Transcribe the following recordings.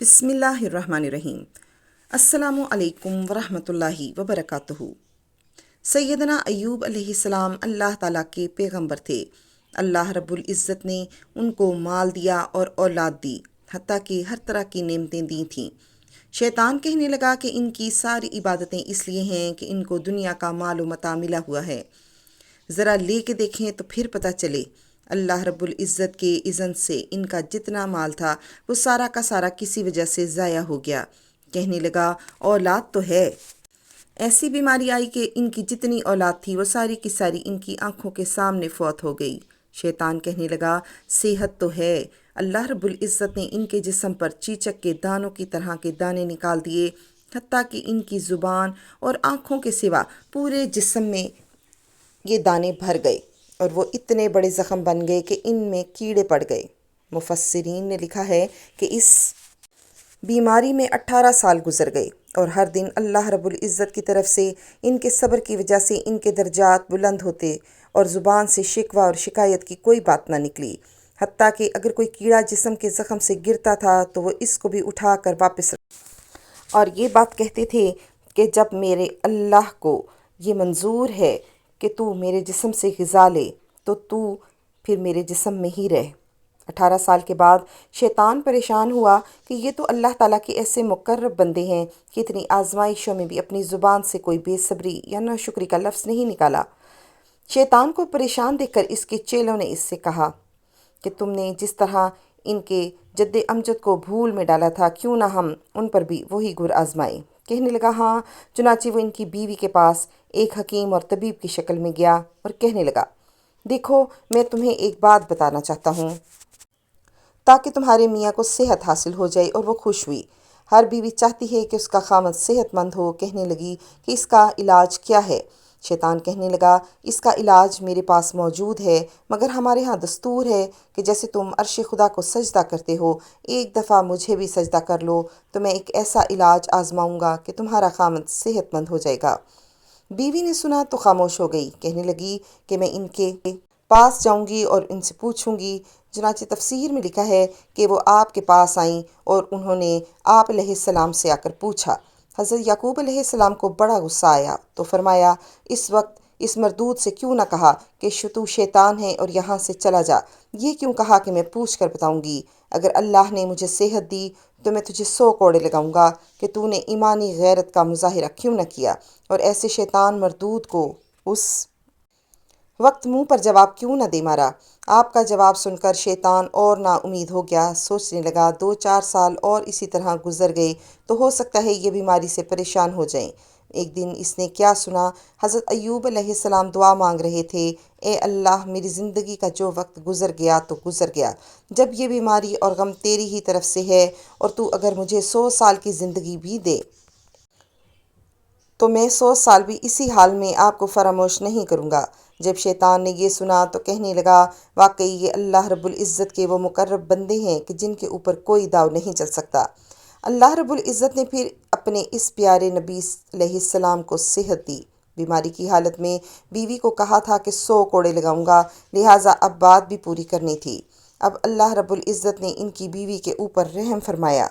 بسم اللہ الرحمن الرحیم۔ السلام علیکم ورحمۃ اللہ وبرکاتہ۔ سیدنا ایوب علیہ السلام اللہ تعالیٰ کے پیغمبر تھے۔ اللہ رب العزت نے ان کو مال دیا اور اولاد دی، حتیٰ کہ ہر طرح کی نعمتیں دی تھیں۔ شیطان کہنے لگا کہ ان کی ساری عبادتیں اس لیے ہیں کہ ان کو دنیا کا مال و متاع ملا ہوا ہے، ذرا لے کے دیکھیں تو پھر پتہ چلے اللہ رب العزت کے اذن سے ان کا جتنا مال تھا وہ سارا کا سارا کسی وجہ سے ضائع ہو گیا۔ کہنے لگا اولاد تو ہے۔ ایسی بیماری آئی کہ ان کی جتنی اولاد تھی وہ ساری کی ساری ان کی آنکھوں کے سامنے فوت ہو گئی۔ شیطان کہنے لگا صحت تو ہے۔ اللہ رب العزت نے ان کے جسم پر چیچک کے دانوں کی طرح کے دانے نکال دیے، حتیٰ کہ ان کی زبان اور آنکھوں کے سوا پورے جسم میں یہ دانے بھر گئے اور وہ اتنے بڑے زخم بن گئے کہ ان میں کیڑے پڑ گئے۔ مفسرین نے لکھا ہے کہ اس بیماری میں 18 سال گزر گئے، اور ہر دن اللہ رب العزت کی طرف سے ان کے صبر کی وجہ سے ان کے درجات بلند ہوتے اور زبان سے شکوہ اور شکایت کی کوئی بات نہ نکلی، حتیٰ کہ اگر کوئی کیڑا جسم کے زخم سے گرتا تھا تو وہ اس کو بھی اٹھا کر واپس اور یہ بات کہتے تھے کہ جب میرے اللہ کو یہ منظور ہے کہ تو میرے جسم سے غذا لے تو پھر میرے جسم میں ہی رہ۔ 18 سال کے بعد شیطان پریشان ہوا کہ یہ تو اللہ تعالیٰ کے ایسے مقرب بندے ہیں کہ اتنی آزمائشوں میں بھی اپنی زبان سے کوئی بے صبری یا ناشکری کا لفظ نہیں نکالا۔ شیطان کو پریشان دیکھ کر اس کے چیلوں نے اس سے کہا کہ تم نے جس طرح ان کے جد امجد کو بھول میں ڈالا تھا، کیوں نہ ہم ان پر بھی وہی گر آزمائیں۔ کہنے لگا ہاں۔ چنانچہ وہ ان کی بیوی کے پاس ایک حکیم اور طبیب کی شکل میں گیا اور کہنے لگا دیکھو میں تمہیں ایک بات بتانا چاہتا ہوں تاکہ تمہارے میاں کو صحت حاصل ہو جائے اور وہ خوش ہوئی۔ ہر بیوی چاہتی ہے کہ اس کا خامد صحت مند ہو۔ کہنے لگی کہ اس کا علاج کیا ہے؟ شیطان کہنے لگا اس کا علاج میرے پاس موجود ہے، مگر ہمارے ہاں دستور ہے کہ جیسے تم عرش خدا کو سجدہ کرتے ہو، ایک دفعہ مجھے بھی سجدہ کر لو تو میں ایک ایسا علاج آزماؤں گا کہ تمہارا خامد صحت مند ہو جائے گا۔ بیوی نے سنا تو خاموش ہو گئی۔ کہنے لگی کہ میں ان کے پاس جاؤں گی اور ان سے پوچھوں گی۔ چنانچہ تفسیر میں لکھا ہے کہ وہ آپ کے پاس آئیں اور انہوں نے آپ علیہ السلام سے آ کر پوچھا۔ حضرت یعقوب علیہ السلام کو بڑا غصہ آیا تو فرمایا اس وقت اس مردود سے کیوں نہ کہا کہ تو شیطان ہے اور یہاں سے چلا جا؟ یہ کیوں کہا کہ میں پوچھ کر بتاؤں گی؟ اگر اللہ نے مجھے صحت دی تو میں تجھے 100 کوڑے لگاؤں گا کہ تو نے ایمانی غیرت کا مظاہرہ کیوں نہ کیا، اور ایسے شیطان مردود کو اس وقت منہ پر جواب کیوں نہ دے مارا۔ آپ کا جواب سن کر شیطان اور نا امید ہو گیا، سوچنے لگا 2-4 سال اور اسی طرح گزر گئے تو ہو سکتا ہے یہ بیماری سے پریشان ہو جائیں۔ ایک دن اس نے کیا سنا، حضرت ایوب علیہ السلام دعا مانگ رہے تھے، اے اللہ میری زندگی کا جو وقت گزر گیا تو گزر گیا، جب یہ بیماری اور غم تیری ہی طرف سے ہے اور تو اگر مجھے 100 سال کی زندگی بھی دے تو میں 100 سال بھی اسی حال میں آپ کو فراموش نہیں کروں گا۔ جب شیطان نے یہ سنا تو کہنے لگا واقعی یہ اللہ رب العزت کے وہ مقرب بندے ہیں کہ جن کے اوپر کوئی داؤ نہیں چل سکتا۔ اللہ رب العزت نے پھر اپنے اس پیارے نبی علیہ السلام کو صحت دی۔ بیماری کی حالت میں بیوی کو کہا تھا کہ 100 کوڑے لگاؤں گا، لہٰذا اب بات بھی پوری کرنی تھی۔ اب اللہ رب العزت نے ان کی بیوی کے اوپر رحم فرمایا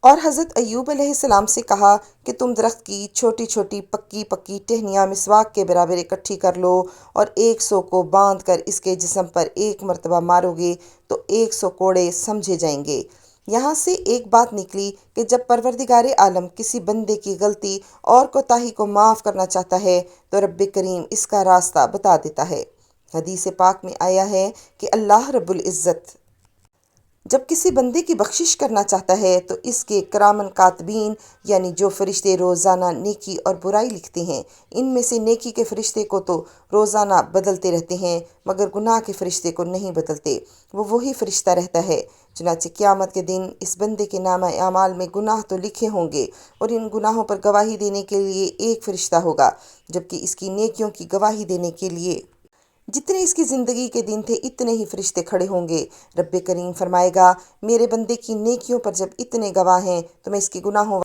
اور حضرت ایوب علیہ السلام سے کہا کہ تم درخت کی چھوٹی چھوٹی پکی پکی ٹہنیاں مسواک کے برابر اکٹھی کر لو اور 100 کو باندھ کر اس کے جسم پر ایک مرتبہ مارو گے تو 100 کوڑے سمجھے جائیں گے۔ یہاں سے ایک بات نکلی کہ جب پروردگار عالم کسی بندے کی غلطی اور کوتاہی کو معاف کرنا چاہتا ہے تو رب کریم اس کا راستہ بتا دیتا ہے۔ حدیث پاک میں آیا ہے کہ اللہ رب العزت جب کسی بندے کی بخشش کرنا چاہتا ہے تو اس کے کرامن کاتبین یعنی جو فرشتے روزانہ نیکی اور برائی لکھتے ہیں، ان میں سے نیکی کے فرشتے کو تو روزانہ بدلتے رہتے ہیں مگر گناہ کے فرشتے کو نہیں بدلتے، وہ وہی فرشتہ رہتا ہے۔ چنانچہ قیامت کے دن اس بندے کے نامہ اعمال میں گناہ تو لکھے ہوں گے اور ان گناہوں پر گواہی دینے کے لیے ایک فرشتہ ہوگا، جبکہ اس کی نیکیوں کی گواہی دینے کے لیے جتنے اس کی زندگی کے دن تھے اتنے ہی فرشتے کھڑے ہوں گے۔ رب کریم فرمائے گا میرے بندے کی نیکیوں پر جب اتنے گواہ ہیں تو میں اس کے گناہوں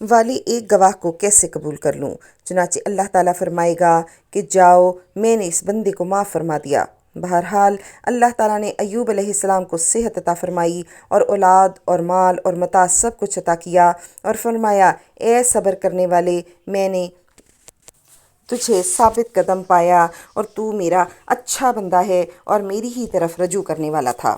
والی ایک گواہ کو کیسے قبول کر لوں؟ چنانچہ اللہ تعالیٰ فرمائے گا کہ جاؤ میں نے اس بندے کو معاف فرما دیا۔ بہرحال اللہ تعالیٰ نے ایوب علیہ السلام کو صحت عطا فرمائی اور اولاد اور مال اور متاع سب کچھ عطا کیا، اور فرمایا اے صبر کرنے والے، میں نے تجھے ثابت قدم پایا اور تو میرا اچھا بندہ ہے اور میری ہی طرف رجوع کرنے والا تھا۔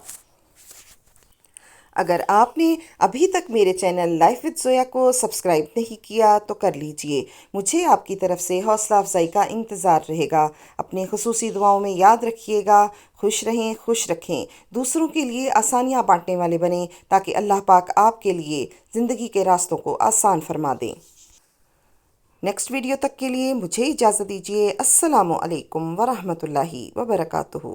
اگر آپ نے ابھی تک میرے چینل لائف وتھ زویا کو سبسکرائب نہیں کیا تو کر لیجئے، مجھے آپ کی طرف سے حوصلہ افزائی کا انتظار رہے گا۔ اپنے خصوصی دعاؤں میں یاد رکھیے گا۔ خوش رہیں، خوش رکھیں، دوسروں کے لیے آسانیاں بانٹنے والے بنیں تاکہ اللہ پاک آپ کے لیے زندگی کے راستوں کو آسان فرما دیں۔ نیکسٹ ویڈیو تک کے لیے مجھے اجازت دیجیے۔ السلام علیکم ورحمۃ اللہ وبرکاتہ۔